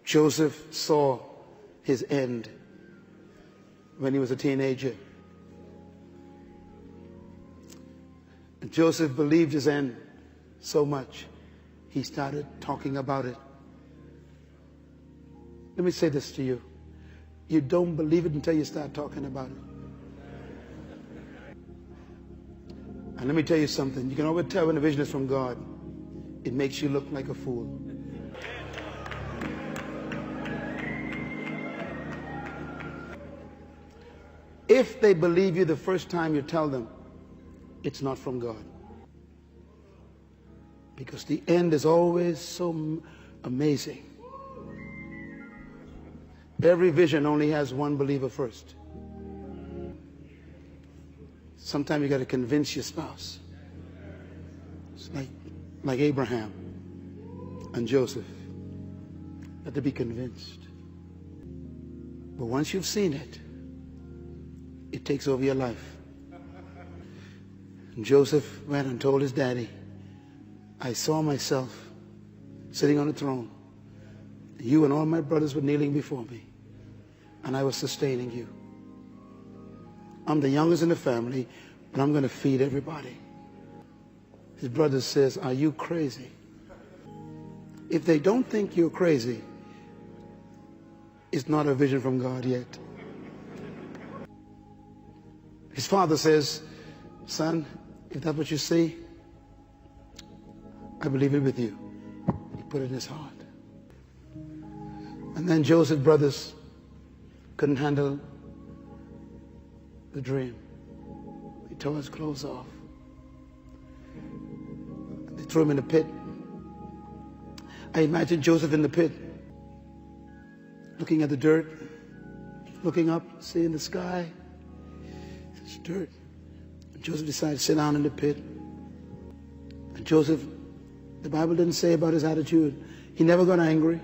Joseph saw his end when he was a teenager. And Joseph believed his end so much, he started talking about it. Let me say this to you. You don't believe it until you start talking about it. And let me tell you something. You can always tell when a vision is from God. It makes you look like a fool. If they believe you the first time you tell them, it's not from God. Because the end is always so amazing. Every vision only has one believer first. Sometimes you got to convince your spouse. It's like Abraham and Joseph. You have to be convinced. But once you've seen it, it takes over your life. And Joseph went and told his daddy, I saw myself sitting on a throne. You and all my brothers were kneeling before me, and I was sustaining you. I'm the youngest in the family, but I'm going to feed everybody. His brother says, are you crazy? If they don't think you're crazy, it's not a vision from God yet. His father says, son, if that's what you see, I believe it with you. He put it in his heart. And then Joseph's brothers couldn't handle the dream. They tore his clothes off. They threw him in the pit. I imagine Joseph in the pit, looking at the dirt, looking up, seeing the sky. It's dirt. And Joseph decided to sit down in the pit. And Joseph, the Bible didn't say about his attitude. He never got angry.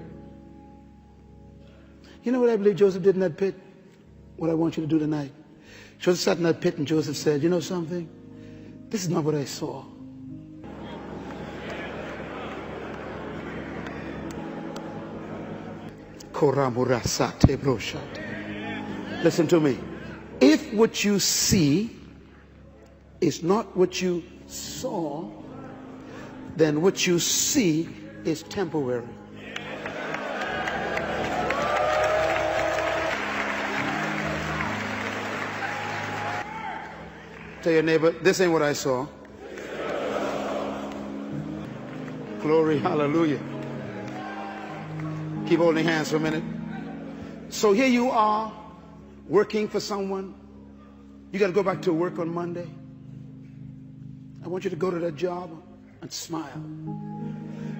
You know what I believe Joseph did in that pit? What I want you to do tonight. Joseph sat in that pit and Joseph said, you know something? This is not what I saw. Listen to me. If what you see is not what you saw, then what you see is temporary. Tell your neighbor, this ain't what I saw. Glory, hallelujah. Keep holding hands for a minute. So here you are, working for someone. You got to go back to work on Monday. I want you to go to that job and smile.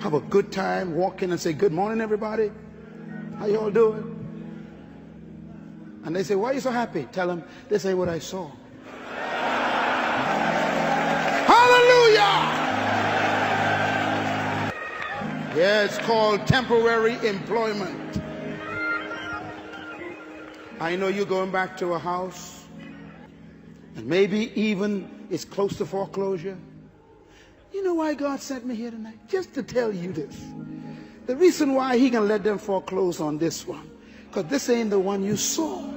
Have a good time, walk in and say, good morning, everybody. How you all doing? And they say, why are you so happy? Tell them, this ain't what I saw. Hallelujah! Yeah, it's called temporary employment. I know you're going back to a house, and maybe even it's close to foreclosure. You know why God sent me here tonight? Just to tell you this. The reason why he can let them foreclose on this one, because this ain't the one you saw.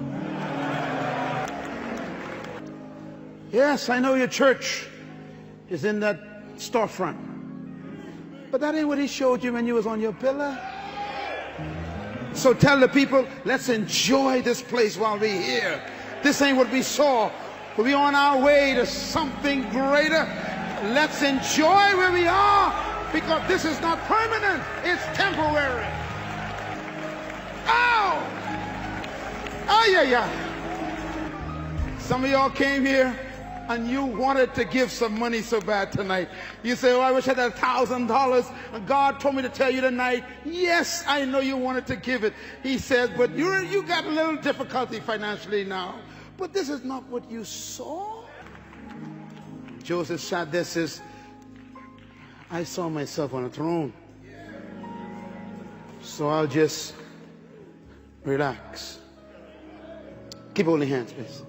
Yes, I know your church is in that storefront, but that ain't what he showed you when you was on your pillar. So tell the people, let's enjoy this place while we're here. This ain't what we saw, but we're on our way to something greater. Let's enjoy where we are, because this is not permanent, it's temporary. Ow! Oh yeah, yeah. Some of y'all came here and you wanted to give some money so bad tonight. You say, oh, I wish I had $1,000. And God told me to tell you tonight, yes, I know you wanted to give it. He said, but you got a little difficulty financially now. But this is not what you saw. Joseph sat there and says, I saw myself on a throne. So I'll just relax. Keep holding hands, please.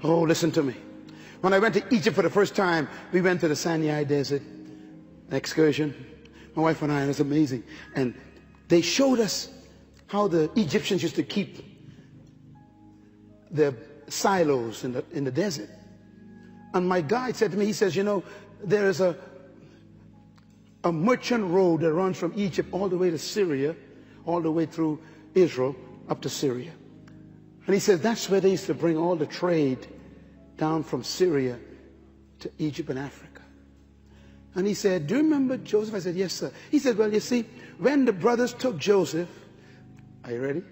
Oh, listen to me. When I went to Egypt for the first time, we went to the Sinai Desert, an excursion. My wife and I, it was amazing. And they showed us how the Egyptians used to keep their silos in the desert. And my guide said to me, he says, you know, there is a merchant road that runs from Egypt all the way to Syria, all the way through Israel up to Syria. And he says that's where they used to bring all the trade down from Syria to Egypt and Africa. And he said, do you remember Joseph? I said, yes, sir. He said, well, you see, when the brothers took Joseph, are you ready?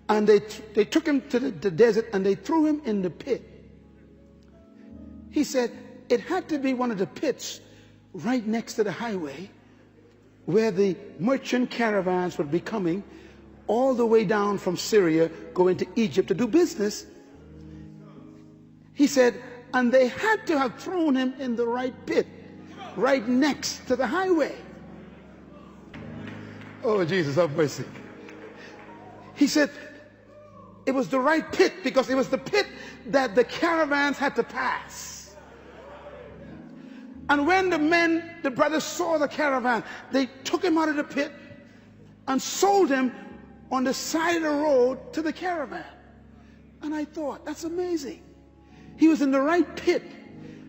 And they took him to the desert and they threw him in the pit. He said it had to be one of the pits right next to the highway where the merchant caravans would be coming all the way down from Syria going to Egypt to do business. He said, and they had to have thrown him in the right pit right next to the highway. Oh, Jesus, have mercy. He said it was the right pit because it was the pit that the caravans had to pass. And when the brothers saw the caravan, they took him out of the pit and sold him on the side of the road to the caravan. And I thought, that's amazing. He was in the right pit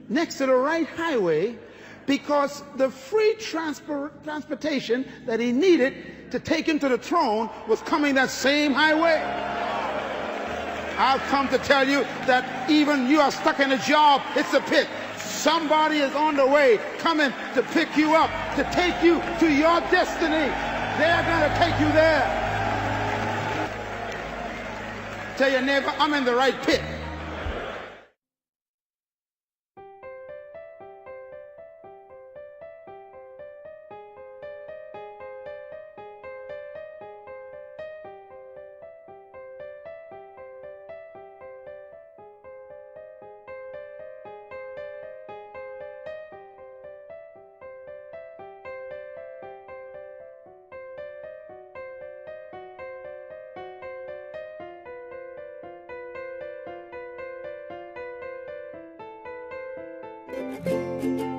next to the right highway because the free transportation that he needed to take him to the throne was coming that same highway. I've come to tell you that even you are stuck in a job, it's a pit. Somebody is on the way coming to pick you up, to take you to your destiny. They're going to take you there. Tell your neighbor, I'm in the right pit. Thank you.